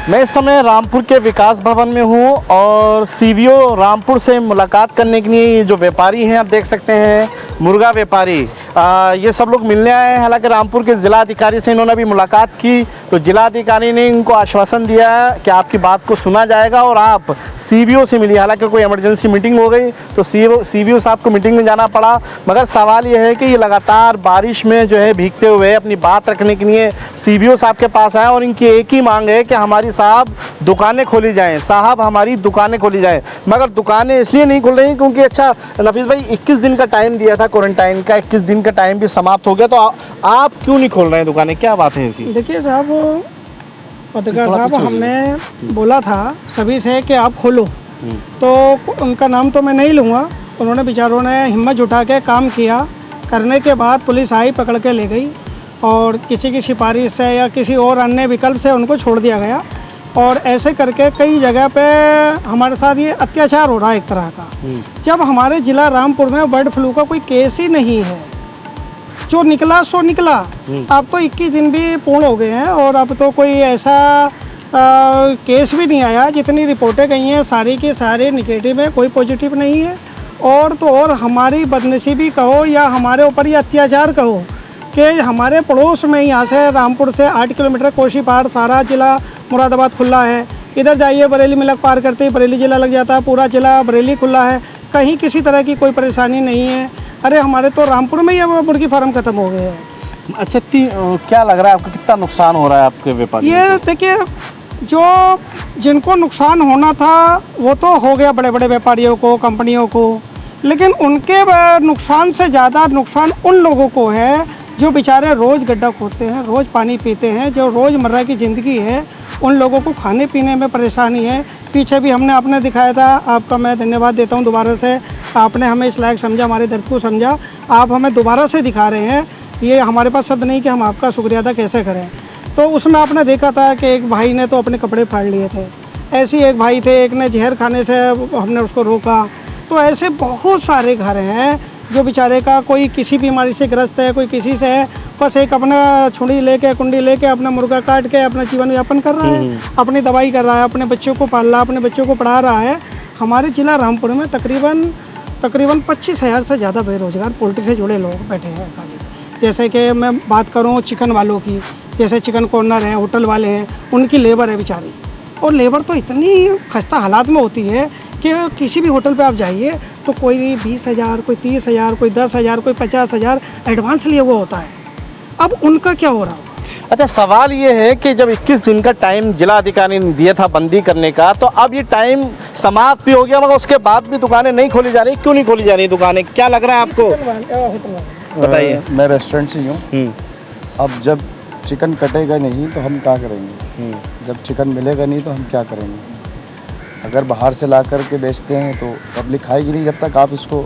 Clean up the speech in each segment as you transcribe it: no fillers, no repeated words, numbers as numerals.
मैं इस समय रामपुर के विकास भवन में हूँ और सीवीओ रामपुर से मुलाकात करने के लिए ये जो व्यापारी हैं आप देख सकते हैं, मुर्गा व्यापारी, ये सब लोग मिलने आए हैं। हालांकि रामपुर के जिलाधिकारी से इन्होंने अभी मुलाकात की तो जिलाधिकारी ने इनको आश्वासन दिया कि आपकी बात को सुना जाएगा और आप सीवीओ से मिलिए। हालांकि कोई इमरजेंसी मीटिंग हो गई तो सीवीओ साहब को मीटिंग में जाना पड़ा, मगर सवाल ये है कि ये लगातार बारिश में जो है भीगते हुए अपनी बात रखने के लिए सीवीओ साहब के पास आए और इनकी एक ही मांग है कि हमारी साहब दुकानें खोली जाएं, साहब हमारी दुकानें खोली जाएं। मगर दुकानें इसलिए नहीं खुल रही क्योंकि अच्छा नफीस भाई 21 दिन का टाइम दिया था क्वारंटाइन का, 21 दिन का टाइम भी समाप्त हो गया, तो आप क्यों नहीं खोल रहे हैं दुकानें, क्या बात है ऐसी? देखिए साहब, पत्रकार साहब, हमने बोला था सभी से कि आप खोलो, तो उनका नाम तो मैं नहीं लूँगा, उन्होंने बेचारों ने हिम्मत जुटा के काम किया। करने के बाद पुलिस आई, पकड़ के ले गई और किसी की सिफारिश से या किसी और अन्य विकल्प से उनको छोड़ दिया गया। और ऐसे करके कई जगह पे हमारे साथ ये अत्याचार हो रहा है एक तरह का। जब हमारे ज़िला रामपुर में बर्ड फ्लू का कोई केस ही नहीं है, जो निकला सो निकला। अब तो 21 दिन भी पूर्ण हो गए हैं और अब तो कोई ऐसा केस भी नहीं आया। जितनी रिपोर्टें गई हैं सारी की सारी निगेटिव है, कोई पॉजिटिव नहीं है। और तो और हमारी बदनसीबी कहो या हमारे ऊपर ये अत्याचार कहो कि हमारे पड़ोस में यहाँ से रामपुर से 8 किलोमीटर कोसी पहाड़, सारा जिला मुरादाबाद खुला है। इधर जाइए बरेली में लग पार करते ही बरेली ज़िला लग जाता है, पूरा ज़िला बरेली खुला है, कहीं किसी तरह की कोई परेशानी नहीं है। अरे हमारे तो रामपुर में ही मुर्गी फार्म खत्म हो गए हैं। अच्छा, क्या लग रहा है आपको, कितना नुकसान हो रहा है आपके व्यापार? ये देखिए, जो जिनको नुकसान होना था वो तो हो गया, बड़े बड़े व्यापारियों को, कंपनियों को, लेकिन उनके नुकसान से ज़्यादा नुकसान उन लोगों को है जो बेचारे रोज़ गड्ढा खोदते हैं, रोज़ पानी पीते हैं, जो रोज़मर्रा की ज़िंदगी है, उन लोगों को खाने पीने में परेशानी है। पीछे भी हमने आपने दिखाया था, आपका मैं धन्यवाद देता हूँ दोबारा से, आपने हमें इस लायक समझा, हमारे दर्द को समझा, आप हमें दोबारा से दिखा रहे हैं। ये हमारे पास शब्द नहीं कि हम आपका शुक्रिया अदा कैसे करें। तो उसमें आपने देखा था कि एक भाई ने तो अपने कपड़े फाड़ लिए थे, ऐसे ही एक भाई थे, एक ने जहर खाने से हमने उसको रोका। तो ऐसे बहुत सारे घर हैं जो बेचारे का कोई किसी बीमारी से ग्रस्त है, कोई किसी से है, बस एक अपना छुरी लेके, कुंडी लेके अपना मुर्गा काट के अपना जीवन यापन कर रहा है, अपनी दवाई कर रहा है, अपने बच्चों को पाल रहा है, अपने बच्चों को पढ़ा रहा है। हमारे ज़िला रामपुर में तकरीबन 25,000 से ज़्यादा बेरोजगार पोल्ट्री से जुड़े लोग बैठे हैं खाली। जैसे कि मैं बात करूं चिकन वालों की, जैसे चिकन कॉर्नर हैं, होटल वाले हैं, उनकी लेबर है बेचारी, और लेबर तो इतनी खस्ता हालात में होती है कि किसी भी होटल पे आप जाइए तो कोई 20,000, कोई 30,000, कोई 10,000, कोई 50,000 एडवांस लिए हुआ होता है। अब उनका क्या हो रहा है? अच्छा, सवाल ये है कि जब 21 दिन का टाइम जिलाधिकारी ने दिया था बंदी करने का, तो अब ये टाइम समाप्त भी हो गया, मगर उसके बाद भी दुकानें नहीं खोली जा रही। क्यों नहीं खोली जा रही दुकानें, क्या लग रहा है आपको? बताइए। मैं रेस्टोरेंट से ही हूँ। अब जब चिकन कटेगा नहीं तो हम क्या करेंगे? जब चिकन मिलेगा नहीं तो हम क्या करेंगे? अगर बाहर से ला करके बेचते हैं तो पब्लिक खाएगी नहीं जब तक आप इसको।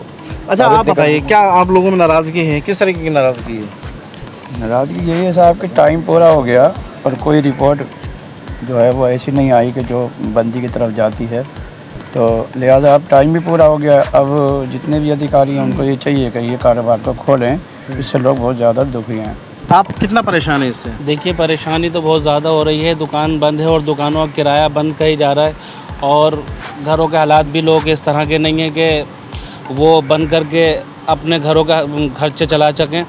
अच्छा, आप बताइए, क्या आप लोगों में नाराज़गी है, किस तरीके की नाराज़गी है? नाराज़गी यही है साहब कि टाइम पूरा हो गया और कोई रिपोर्ट जो है वो ऐसी नहीं आई कि जो बंदी की तरफ जाती है, तो लिहाजा अब टाइम भी पूरा हो गया। अब जितने भी अधिकारी हैं उनको ये चाहिए कि ये कारोबार को खोलें, इससे लोग बहुत ज़्यादा दुखी हैं। आप कितना परेशान है इससे? देखिए, परेशानी तो बहुत ज़्यादा हो रही है, दुकान बंद है और दुकानों का किराया बंद कही जा रहा है और घरों के हालात भी लोग इस तरह के नहीं हैं कि वो बंद करके अपने घरों का खर्चे चला सकें।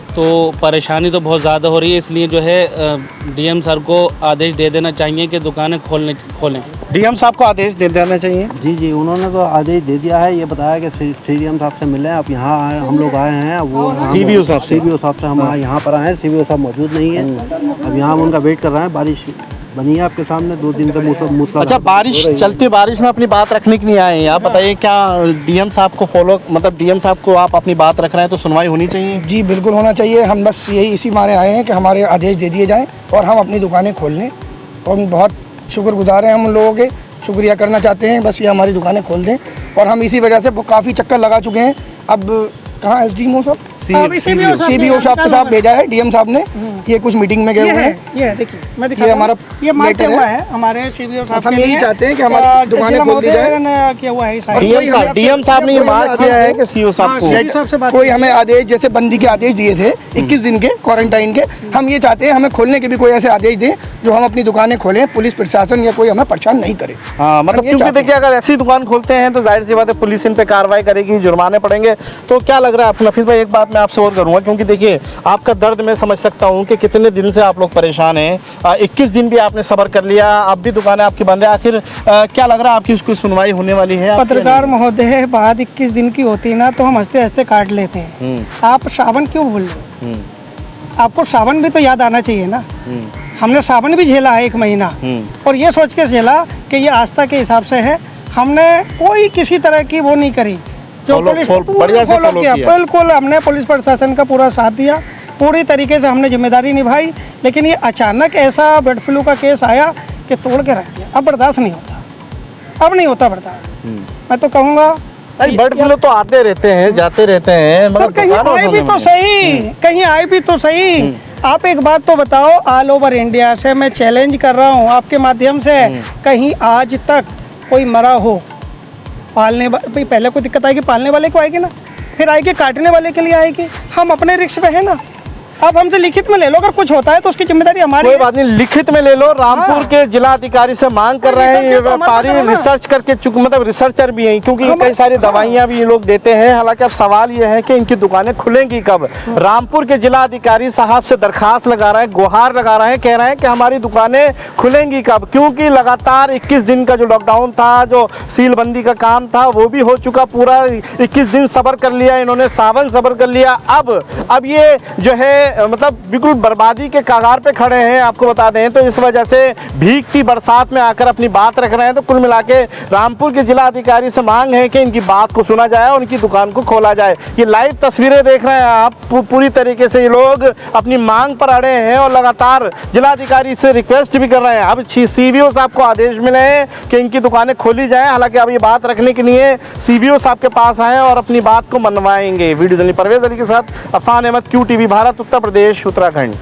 तो परेशानी तो बहुत ज़्यादा हो रही है, इसलिए जो है डीएम सर को आदेश दे देना चाहिए कि दुकानें खोलें। डीएम साहब को आदेश दे देना चाहिए। जी, उन्होंने तो आदेश दे दिया है, ये बताया कि सीडीएम साहब से मिले। अब यहाँ आए, हम लोग आए हैं, वो सीबीओ साहब से हम यहाँ पर आए हैं। सीबीओ साहब मौजूद नहीं है, अब यहाँ हम उनका वेट कर रहे हैं। बारिश बनी है आपके सामने 2 दिन से मूसलाधार। अच्छा, बारिश चलती बारिश में अपनी बात रखने के लिए आए हैं आप, बताइए क्या डीएम साहब को डीएम साहब को आप अपनी बात रख रहे हैं तो सुनवाई होनी चाहिए? जी बिल्कुल होना चाहिए। हम बस यही इसी मारे आए हैं कि हमारे आदेश दे दिए जाएं और हम अपनी दुकानें खोल लें, और बहुत शुक्रगुजार हैं हम उन लोगों के, शुक्रिया करना चाहते हैं। बस ये हमारी दुकानें खोल दें, और हम इसी वजह से काफ़ी चक्कर लगा चुके हैं। अब कहाँ एसडीएमओ साहब, सीबीओ साहब के साथ भेजा है डीएम साहब ने, ये कुछ मीटिंग में गए हुए हैं। ये देखिए, मैं दिखा, ये हमारा लेटर है हमारे सीबीओ साहब। हम यही चाहते हैं कि हमारी दुकानें खोल दी जाए। किया हुआ है डीएम साहब ने ये मार्क किया है कि सीओ साहब को कोई हमें आदेश, जैसे बंदी के आदेश दिए थे 21 दिन के क्वारंटाइन के, हम ये चाहते हैं हमें खोलने के भी कोई ऐसे आदेश दें जो हम अपनी दुकानें खोलें, पुलिस प्रशासन या कोई हमें परेशान नहीं करे। हाँ, मतलब हम ये क्योंकि चाहते देखिए अगर ऐसी दुकान खोलते हैं तो जाहिर सी बात है पुलिस इन पे कार्रवाई करेगी, जुर्माने पड़ेंगे। तो क्या लग रहा है आपको नफीस भाई, एक बात मैं आपसे और करूंगा, क्योंकि देखिए आपका दर्द मैं समझ सकता हूँ कि कितने दिन से आप लोग परेशान हैं। 21 दिन भी आपने सब्र कर लिया, अब भी दुकानें आपकी बंद है। आखिर क्या लग रहा है आपकी उसकी सुनवाई होने वाली है? आपकी पत्रकार महोदय, बात 21 दिन की होती ना तो हम हंसते हंसते काट लेते हैं। आप सावन क्यों भूल रहे हो? आपको सावन भी तो याद आना चाहिए ना। हमने सावन भी झेला है 1 महीना, और ये सोच के झेला कि ये आस्था के हिसाब से है। हमने कोई किसी तरह की वो नहीं करी, जो पुलिस बढ़िया से फॉलो follow किया। किया। बिल्कुल, हमने पुलिस प्रशासन का पूरा साथ दिया, पूरी तरीके से हमने जिम्मेदारी निभाई। लेकिन ये अचानक ऐसा बर्ड फ्लू का केस आया कि तोड़ के रख दिया। अब बर्दाश्त नहीं होता, अब नहीं होता बर्दाश्त। मैं तो कहूँगा बर्ड फ्लू तो आते रहते हैं, जाते रहते हैं, सर मगर कहीं दुकानों आए भी होने तो में। सही, कहीं आए भी तो सही। आप एक बात तो बताओ, ऑल ओवर इंडिया से मैं चैलेंज कर रहा हूँ आपके माध्यम से, कहीं आज तक कोई मरा हो पालने भाई, पहले कोई दिक्कत आएगी पालने वाले को आएगी ना, फिर आएगी काटने वाले के लिए आएगी। हम अपने रिस्क पे है ना। आप हमसे लिखित में ले लो, अगर कुछ होता है तो उसकी जिम्मेदारी हमारी कोई है। बात नहीं, लिखित में ले लो। रामपुर हाँ। के जिला अधिकारी से मांग कर रहे हैं, ये रिसर्च तो हमारा व्यापारी करो ना। रिसर्च करके मतलब रिसर्चर भी हैं, क्योंकि कई सारी दवाइयां भी ये लोग देते हैं। हालांकि अब सवाल ये है कि इनकी दुकानें खुलेंगी कब। रामपुर के जिला अधिकारी साहब से दरखास्त लगा रहे हैं, गुहार लगा रहे हैं, कह रहे हैं कि हमारी दुकानें खुलेंगी कब, क्योंकि लगातार 21 दिन का जो लॉकडाउन था, जो सीलबंदी का काम था, वो भी हो चुका। पूरा 21 दिन सब्र कर लिया इन्होंने, सावन सब्र कर लिया। अब ये जो है मतलब बिल्कुल बर्बादी के कगार पे खड़े हैं, आपको बता दें। तो इस वजह से भीगती बरसात में आकर अपनी बात रख रहे हैं। तो कुल मिला के रामपुर के जिला अधिकारी से मांग है कि इनकी बात को सुना जाए और उनकी दुकान को खोला जाए। ये लाइव तस्वीरें देख रहे हैं आप, पूरी तरीके से ये लोग अपनी मांग पर अड़े हैं और लगातार जिला अधिकारी से रिक्वेस्ट भी कर रहे हैं। अब CBO साहब को आदेश मिले हैं कि इनकी दुकानें खोली जाए। हालांकि अब ये बात रखने के लिए CBO साहब के पास आए और अपनी बात को मनवाएंगे। वीडियो जर्नलिस्ट परवेज अली के साथ अफान अहमद, QTV भारत, उत्तर प्रदेश, उत्तराखंड।